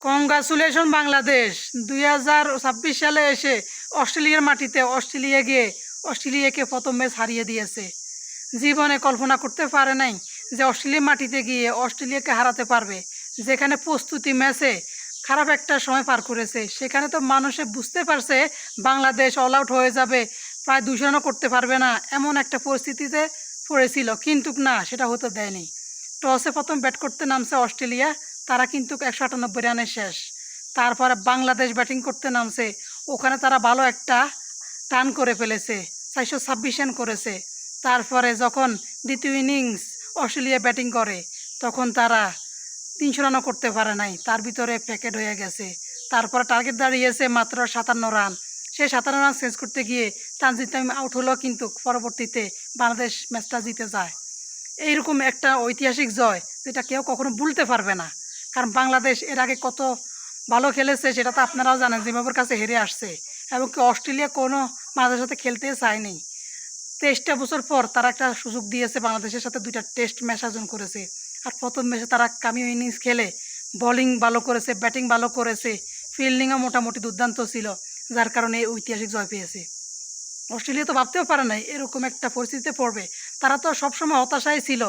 Congratulation Bangladesh 2026 সালে এসে অস্ট্রেলিয়ার মাটিতে অস্ট্রেলিয়াকে প্রথম ম্যাচ হারিয়ে দিয়েছে। জীবনে কল্পনা করতে পারে নাই যে অস্ট্রেলিয়ার মাটিতে গিয়ে অস্ট্রেলিয়াকে হারাতে পারবে। যেখানে প্রস্তুতি ম্যাচে খারাপ একটা সময় পার করেছে, সেখানে তো মানুষে বুঝতে পারছে বাংলাদেশ অল আউট হয়ে যাবে, প্রায় 200 রানও করতে পারবে না, এমন একটা পরিস্থিতিতে পড়েছিল। কিন্তু না, সেটা হতে দেয়নি। টসে প্রথম ব্যাট করতে নামছে অস্ট্রেলিয়া, তারা কিন্তু 198 রানে শেষ। তারপরে বাংলাদেশ ব্যাটিং করতে নামছে, ওখানে তারা ভালো একটা টার্ন করে ফেলেছে, 426 রান করেছে। তারপরে যখন দ্বিতীয় ইনিংস অস্ট্রেলিয়া ব্যাটিং করে, তখন তারা 300 রানও করতে পারে নাই, তার ভিতরে প্যাকেট হয়ে গেছে। তারপরে টার্গেট দাঁড়িয়েছে মাত্র 57 রান। সেই 57 রান চেঞ্জ করতে গিয়ে তানজিদ তামিম আউট হলো, কিন্তু পরবর্তীতে বাংলাদেশ ম্যাচটা জিতে যায়। এইরকম একটা ঐতিহাসিক জয় যেটা কেউ কখনো ভুলতে পারবে না। কারণ বাংলাদেশ এর আগে কত ভালো খেলেছে সেটা তো আপনারাও জানেন, জিম্বাবুয়ের কাছে হেরে আসছে, এবং কি অস্ট্রেলিয়া কোনো বাংলাদেশের সাথে খেলতে চায়নি। 23টা বছর পর তারা একটা সুযোগ দিয়েছে, বাংলাদেশের সাথে 2টা টেস্ট ম্যাচ আয়োজন করেছে। আর প্রথম ম্যাচে তারা কামিও ইনিংস খেলে বোলিং ভালো করেছে, ব্যাটিং ভালো করেছে, ফিল্ডিংও মোটামুটি দুর্দান্ত ছিল, যার কারণে এই ঐতিহাসিক জয় পেয়েছে। অস্ট্রেলিয়া তো ভাবতেও পারে নাই এরকম একটা পরিস্থিতিতে পড়বে। তারা তো সবসময় হতাশাই ছিল,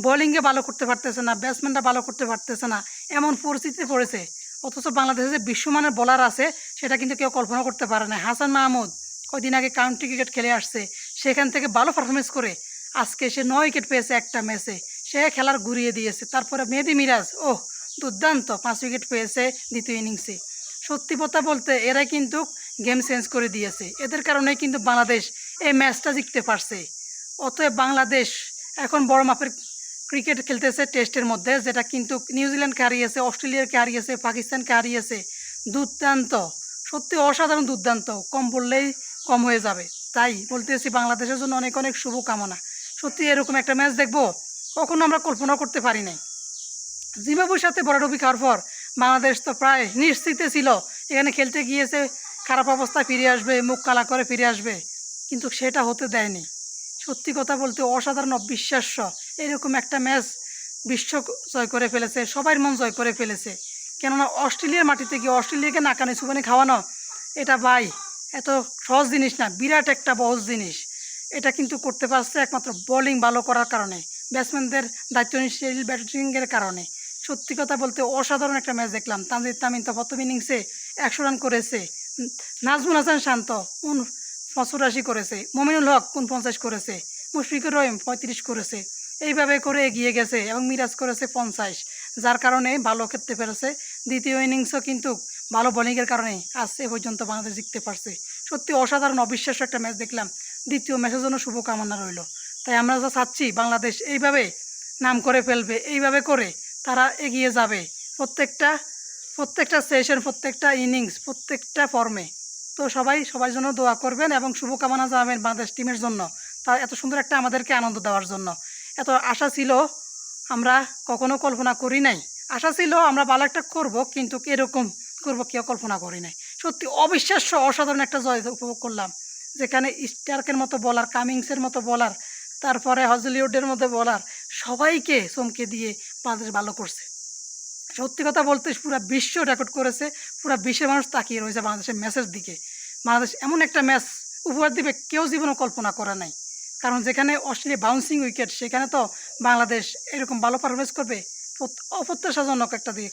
বোলিংয়ে ভালো করতে পারতেছে না, ব্যাটসম্যানটা ভালো করতে পারতেছে না, এমন পরিস্থিতিতে পড়েছে। অথচ বাংলাদেশে যে বিশ্বমানের বোলার আছে সেটা কিন্তু কেউ কল্পনা করতে পারে না। হাসান মাহমুদ কদিন আগে কাউন্টি ক্রিকেট খেলে আসছে, সেখান থেকে ভালো পারফরমেন্স করে আজকে সে 9 উইকেট পেয়েছে একটা ম্যাচে, সে খেলার ঘুরিয়ে দিয়েছে। তারপরে মেহেদী মিরাজ দুর্দান্ত 5 উইকেট পেয়েছে দ্বিতীয় ইনিংসে। সত্যি কথা বলতে এরাই কিন্তু গেম চেঞ্জ করে দিয়েছে, এদের কারণে কিন্তু বাংলাদেশ এই ম্যাচটা জিততে পারছে। অতএব বাংলাদেশ এখন বড় মাপের ক্রিকেট খেলতেছে টেস্টের মধ্যে, যেটা কিন্তু নিউজিল্যান্ডকে হারিয়েছে, অস্ট্রেলিয়াকে হারিয়েছে, পাকিস্তানকে হারিয়েছে। দুর্দান্ত, সত্যি অসাধারণ দুর্দান্ত, কম বললেই কম হয়ে যাবে। তাই বলতেছি বাংলাদেশের জন্য অনেক অনেক শুভকামনা। সত্যি এরকম একটা ম্যাচ দেখবো কখনো আমরা কল্পনা করতে পারি নাই। জিম্বাবুয়ের সাথে বড়াডুবি খাওয়ার পর বাংলাদেশ তো প্রায় নিশ্চিতে ছিল এখানে খেলতে গিয়েছে খারাপ অবস্থায় ফিরে আসবে, মুখ কালা করে ফিরে আসবে, কিন্তু সেটা হতে দেয়নি। সত্যি কথা বলতে অসাধারণ, অবিশ্বাস্য এরকম একটা ম্যাচ বিশ্ব জয় করে ফেলেছে, সবার মন জয় করে ফেলেছে। কেননা অস্ট্রেলিয়ার মাটিতে গিয়ে অস্ট্রেলিয়াকে নাকানি সুবানি খাওয়ানো, এটা ভাই এত সহজ জিনিস না, বিরাট একটা বহজ জিনিস। এটা কিন্তু করতে পারছে একমাত্র বোলিং ভালো করার কারণে, ব্যাটসম্যানদের দায়িত্বশীল ব্যাটিংয়ের কারণে। সত্যি কথা বলতে অসাধারণ একটা ম্যাচ দেখলাম। তানজিদ তামিম তো প্রথম ইনিংসে 100 রান করেছে, নাজমুল হাসান শান্ত 85 করেছে, মমিনুল হক 49 করেছে, মুশফিকুর রহিম 35 করেছে। এইভাবে করে এগিয়ে গেছে, এবং মিরাজ করেছে 50, যার কারণে ভালো খেলতে পেরেছে। দ্বিতীয় ইনিংসও কিন্তু ভালো বোলিংয়ের কারণে আজ এ পর্যন্ত বাংলাদেশ জিততে পারছে। সত্যি অসাধারণ, অবিশ্বাস্য একটা ম্যাচ দেখলাম। দ্বিতীয় ম্যাচের জন্য শুভকামনা রইল। তাই আমরা যা চাচ্ছি বাংলাদেশ এইভাবে নাম করে ফেলবে, এইভাবে করে তারা এগিয়ে যাবে প্রত্যেকটা সেশন, প্রত্যেকটা ইনিংস, প্রত্যেকটা ফর্মে। তো সবার জন্য দোয়া করবেন এবং শুভকামনা জানাবেন বাংলাদেশ টিমের জন্য, তা এত সুন্দর একটা আমাদেরকে আনন্দ দেওয়ার জন্য। এত আশা ছিল, আমরা কখনো কল্পনা করি নাই। আশা ছিল আমরা ভালো একটা করবো, কিন্তু এরকম করবো কেউ কল্পনা করি নাই। সত্যি অবিশ্বাস্য, অসাধারণ একটা জয় উপভোগ করলাম, যেখানে স্টার্কের মতো বলার, কামিংসের মতো বলার, তারপরে হজলিউডের মতো বলার, সবাইকে চমকে দিয়ে বাংলাদেশ ভালো করছে। সত্যি কথা বলতে পুরো বিশ্ব রেকর্ড করেছে, পুরো বিশ্বের মানুষ তাকিয়ে রয়েছে বাংলাদেশের ম্যাচের দিকে। বাংলাদেশ এমন একটা ম্যাচ উপহার দিবে কেউ জীবনও কল্পনা করে নাই। কারণ যেখানে অস্ট্রেলিয়া বাউন্সিং উইকেট, সেখানে তো বাংলাদেশ এরকম ভালো পারফরমেন্স করবে অপ্রত্যাশাজনক একটা দিক।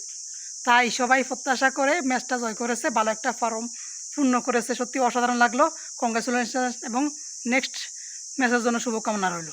তাই সবাই প্রত্যাশা করে ম্যাচটা জয় করেছে, ভালো একটা ফর্ম পূর্ণ করেছে। সত্যি অসাধারণ লাগলো। কংগ্রাচুলেশন এবং নেক্সট ম্যাচের জন্য শুভকামনা রইল।